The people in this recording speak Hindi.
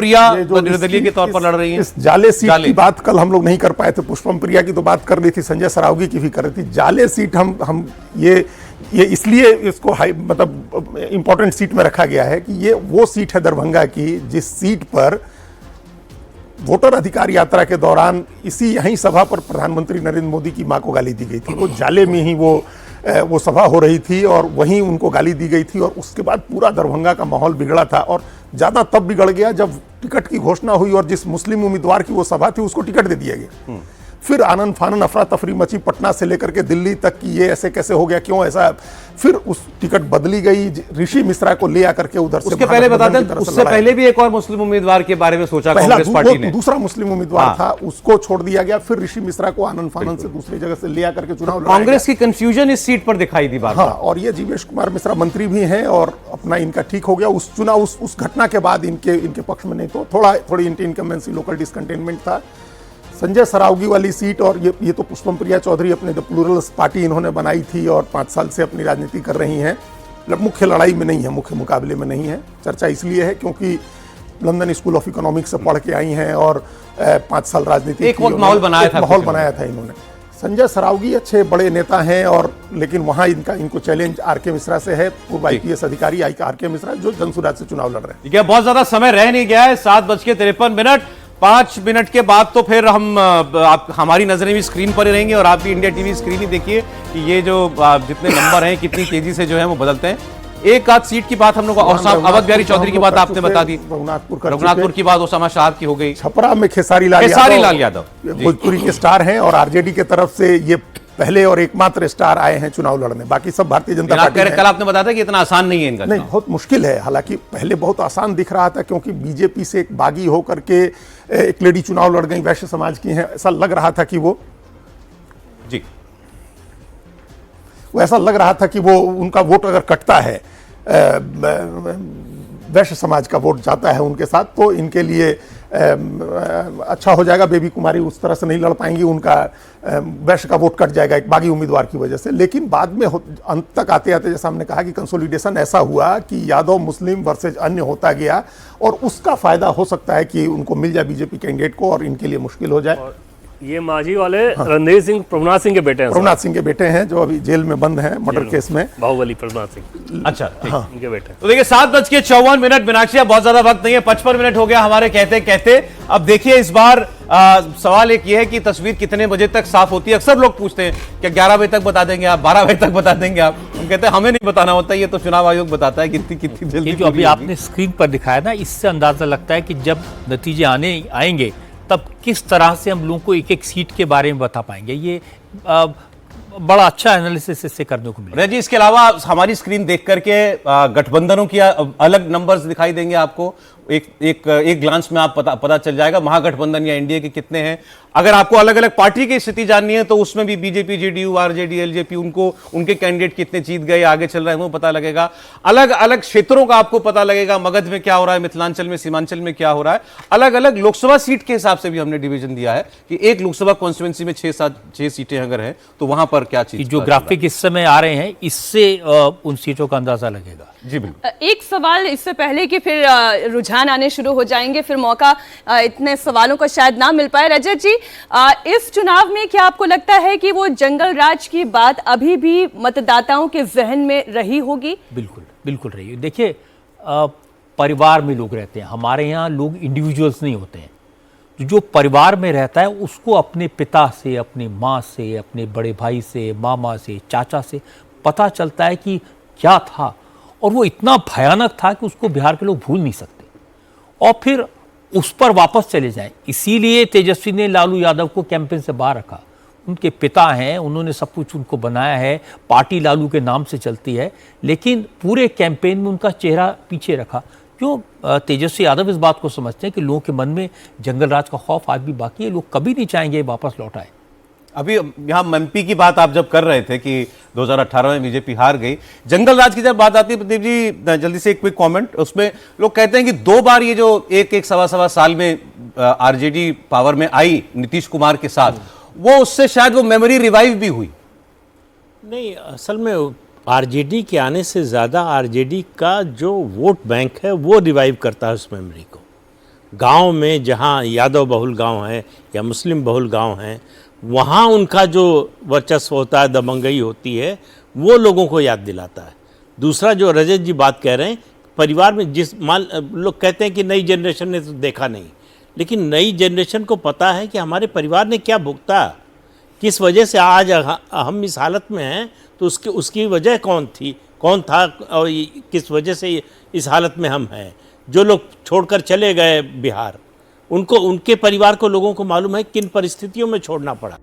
प्रिया निर्दलीय के तौर पर लड़ रही हैं। इस जाले सीट की बात कल हम लोग नहीं कर पाए थे, पुष्पम प्रिया की तो बात कर रही थी, संजय सरावगी की भी कर रही थी। जाले सीट हम ये इसलिए इसको मतलब इंपॉर्टेंट सीट में रखा गया है कि ये वो सीट है दरभंगा की जिस सीट पर वोटर अधिकार यात्रा के दौरान यहीं सभा पर प्रधानमंत्री नरेंद्र मोदी की मां को गाली दी गई थी। वो जाले में ही वो सभा हो रही थी और वहीं उनको गाली दी गई थी और उसके बाद पूरा दरभंगा का माहौल बिगड़ा था और ज्यादा तब बिगड़ गया जब टिकट की घोषणा हुई और जिस मुस्लिम उम्मीदवार की वो सभा थी उसको टिकट दे दिया गया। फिर आनंद फानन अफरा तफरी मची पटना से लेकर के दिल्ली तक की ये ऐसे कैसे हो गया, क्यों ऐसा। फिर उस टिकट बदली गई, ऋषि मिश्रा को ले आकर के उधर से। उसके पहले बता दें, उससे पहले भी एक और मुस्लिम उम्मीदवार के बारे में सोचा कांग्रेस पार्टी ने। दूसरा मुस्लिम उम्मीदवार था, उसको छोड़ दिया गया। फिर ऋषि मिश्रा को आनंद फानन से दूसरी जगह से ले आकर के चुनाव। कांग्रेस की कंफ्यूजन इस सीट पर दिखाई दी बात। हाँ, और ये जीवेश कुमार मिश्रा मंत्री भी हैं और अपना इनका ठीक हो गया। उस चुनाव उस घटना के बाद इनके पक्ष में नहीं तो थोड़ी इनकम्बेंसी, लोकल डिसकंटेनमेंट था। संजय सरावगी वाली सीट और ये तो पुष्पम प्रिया चौधरी अपने द प्लूरल्स पार्टी इन्होंने बनाई थी और 5 साल से अपनी राजनीति कर रही हैं। मुख्य लड़ाई में नहीं है, मुख्य मुकाबले में नहीं है। चर्चा इसलिए है क्योंकि लंदन स्कूल ऑफ इकोनॉमिक्स से पढ़ के आई हैं और 5 साल राजनीति एक माहौल बनाया था इन्होंने। संजय सरावगी अच्छे बड़े नेता हैं और लेकिन वहां इनको चैलेंज आरके मिश्रा से है, पूर्व IPS अधिकारी आरके मिश्रा जो जनसुराज से चुनाव लड़ रहे हैं। बहुत ज्यादा समय रह नहीं गया है, 7:53। 5 मिनट के बाद तो फिर हमारी नजरें भी स्क्रीन पर ही रहेंगी और आप भी इंडिया टीवी स्क्रीन ही देखिए कि ये जो जितने नंबर हैं कितनी तेजी से जो है वो बदलते हैं। एक आध सीट की बात हम लोग अवध बिहारी चौधरी की बात आपने बता दी, रघुनाथपुर की बात ओसामा साहब की हो गई, छपरा में खेसारी लाल यादव भोजपुरी के स्टार हैं और आरजेडी के तरफ से ये पहले और एकमात्र स्टार आए हैं चुनाव लड़ने। बाकी सब भारतीय जनता पार्टी। कल आपने बताया था कि इतना आसान नहीं है इनका। नहीं, बहुत मुश्किल है। हालांकि पहले बहुत आसान दिख रहा था क्योंकि बीजेपी से एक बागी होकर के एक लेडी चुनाव लड़ गई, वैश्य समाज की हैं। ऐसा लग रहा था कि वो उनका वोट अगर कटता है, वैश्य समाज का वोट जाता है उनके साथ, तो इनके लिए अच्छा हो जाएगा। बेबी कुमारी उस तरह से नहीं लड़ पाएंगी, उनका वैश्य का वोट कट जाएगा एक बागी उम्मीदवार की वजह से। लेकिन बाद में अंत तक आते आते जैसा हमने कहा कि कंसोलिडेशन ऐसा हुआ कि यादव मुस्लिम वर्सेज अन्य होता गया और उसका फायदा हो सकता है कि उनको मिल जाए बीजेपी कैंडिडेट को और इनके लिए मुश्किल हो जाए। ये मांझी वाले रणधीर सिंह प्रभुनाथ सिंह के बेटे हैं। प्रभुनाथ सिंह के बेटे हैं जो अभी जेल में बंद हैं मर्डर केस में। बाहुबली प्रभुनाथ सिंह। अच्छा, इनके बेटे। तो देखिए 7:54। मीनाक्षी, बहुत ज्यादा वक्त नहीं है, 55 मिनट हो गया हमारे कहते। अब देखिए इस बार सवाल एक ये है कि तस्वीर कितने बजे तक साफ होती है। अक्सर लोग पूछते हैं कि 11 बजे तक बता देंगे आप, 12 बजे तक बता देंगे आप। हम कहते हैं हमें नहीं बताना होता, ये तो चुनाव आयोग बताता है कितनी जल्दी। जो अभी आपने स्क्रीन पर दिखाया ना, इससे अंदाजा लगता है कि जब नतीजे आएंगे तब किस तरह से हम लोगों को एक एक सीट के बारे में बता पाएंगे। ये बड़ा अच्छा एनालिसिस इससे करने को मिलेगा। जी, इसके अलावा हमारी स्क्रीन देख करके गठबंधनों की अलग नंबर्स दिखाई देंगे आपको। एक ग्लांस में आप पता चल जाएगा महागठबंधन या एनडीए के कितने हैं। अगर आपको अलग अलग पार्टी की स्थिति जाननी है तो उसमें भी बीजेपी, जेडीयू, आरजेडी, एलजेपी उनके कैंडिडेट कितने जीत गए, आगे चल रहे हैं, वो पता लगेगा। अलग अलग क्षेत्रों का आपको पता लगेगा, मगध में क्या हो रहा है, मिथिलांचल में, सीमांचल में क्या हो रहा है। अलग अलग लोकसभा सीट के हिसाब से भी हमने डिवीजन दिया है कि एक लोकसभा कॉन्स्टिट्यूंसी में 6 सीटें अगर हैं तो वहां पर क्या चीज। जो ग्राफिक इस समय आ रहे हैं इससे उन सीटों का अंदाजा लगेगा। जी बिल्कुल। एक सवाल इससे पहले कि फिर रुझान आने शुरू हो जाएंगे, फिर मौका इतने सवालों का शायद ना मिल पाए। रजत जी, इस चुनाव में क्या आपको लगता है कि वो जंगल राज की बात अभी भी मतदाताओं के जहन में रही होगी? बिल्कुल बिल्कुल रही। देखिए, परिवार में लोग रहते हैं, हमारे यहाँ लोग इंडिविजुअल्स नहीं होते हैं। जो परिवार में रहता है उसको अपने पिता से, अपनी माँ से, अपने बड़े भाई से, मामा से, चाचा से पता चलता है कि क्या था और वो इतना भयानक था कि उसको बिहार के लोग भूल नहीं सकते और फिर उस पर वापस चले जाएं। इसीलिए तेजस्वी ने लालू यादव को कैंपेन से बाहर रखा। उनके पिता हैं, उन्होंने सब कुछ उनको बनाया है, पार्टी लालू के नाम से चलती है, लेकिन पूरे कैंपेन में उनका चेहरा पीछे रखा। क्यों? तेजस्वी यादव इस बात को समझते हैं कि लोगों के मन में जंगल राज का खौफ आज भी बाकी है, लोग कभी नहीं चाहेंगे वापस लौट आए। अभी यहाँ एमपी की बात आप जब कर रहे थे कि 2018 में बीजेपी हार गई, जंगल राज की जब बात आती है, प्रदीप जी जल्दी से एक क्विक कमेंट। उसमें लोग कहते हैं कि 2 बार ये जो एक सवा साल में आरजेडी पावर में आई नीतीश कुमार के साथ, वो उससे शायद वो मेमोरी रिवाइव भी हुई। नहीं, असल में आरजेडी के आने से ज़्यादा आरजेडी का जो वोट बैंक है वो रिवाइव करता है उस मेमोरी को। गांव में जहां यादव बहुल गांव है या मुस्लिम बहुल गांव हैं, वहां उनका जो वर्चस्व होता है, दबंगई होती है, वो लोगों को याद दिलाता है। दूसरा जो रजत जी बात कह रहे हैं, परिवार में जिस लोग कहते हैं कि नई जनरेशन ने तो देखा नहीं, लेकिन नई जनरेशन को पता है कि हमारे परिवार ने क्या भुगता, किस वजह से आज हम इस हालत में हैं, तो उसकी वजह कौन था और किस वजह से इस हालत में हम हैं। जो लोग छोड़कर चले गए बिहार, उनके परिवार को, लोगों को मालूम है किन परिस्थितियों में छोड़ना पड़ा।